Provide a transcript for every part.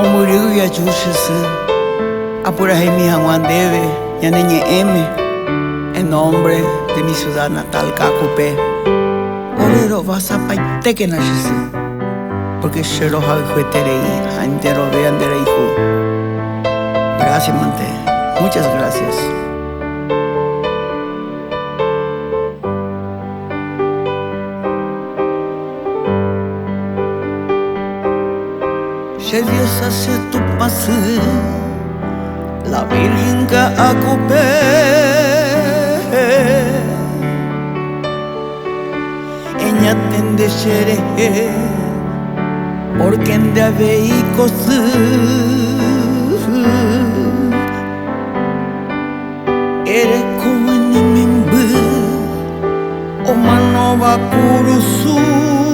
murió y ayúdese. Apura mi Juan debe, ya niñe M. En nombre de mi ciudad natal, Cacope. Orero vas a paite que nace. Porque Shero fue terei, entero vean de hijo. Gracias, Mante. Muchas gracias. Si Dios hace tu pase, la Virgen que acopé, ella tende xere, porque en de veicos, eres como en el membe, o manova curusure.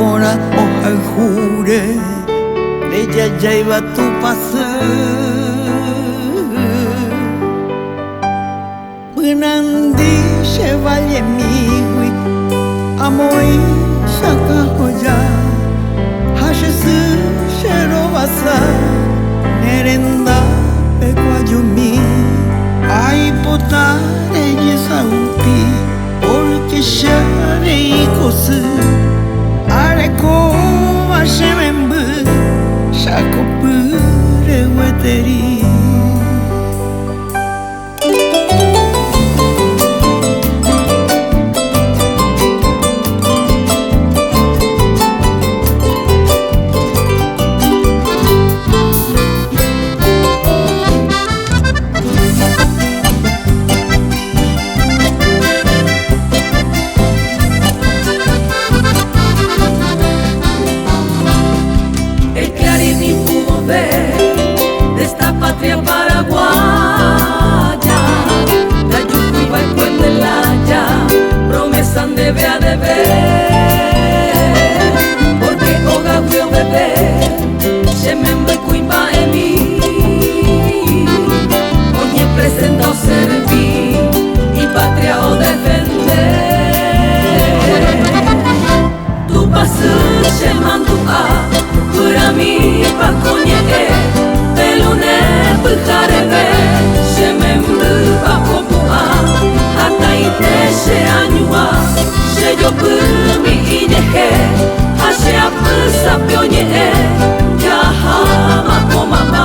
Ora oja jure, ella ya iba a tu pasar. Benandi se vaya mi hui, amoi shaka hoya, hashesu shero basa, nerenda pecuayumi, ay potare yesaupi, porque share y cosu. Areko ashemembu shakopure weteri. De esta patria paraguaya, la yuca y balcón de la ya, promesa debe a deber, porque oga fue bebé, se me cuimba en mí, oye presenta o servir y patria o defender, tu paso se mandó a para mí pa coñe pelone pujarebe se me pa popua hasta ite se añua se yo mi ineje hace a pesa pioñe ya jama comama.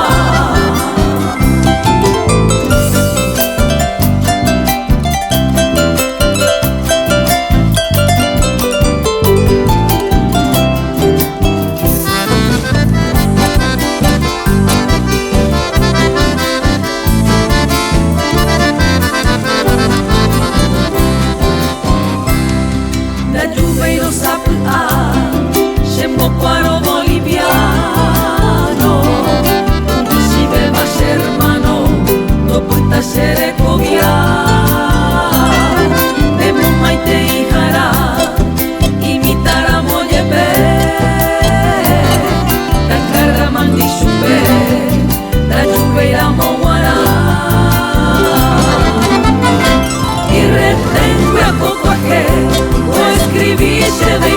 Cuaro boliviano, si bebas hermano, no puedes ser ecoviar. De mumaite y jara, imitar a mollebe, da carra mandisube, da chuveira moguara. Y retengo a cocoaje, o escribí se ve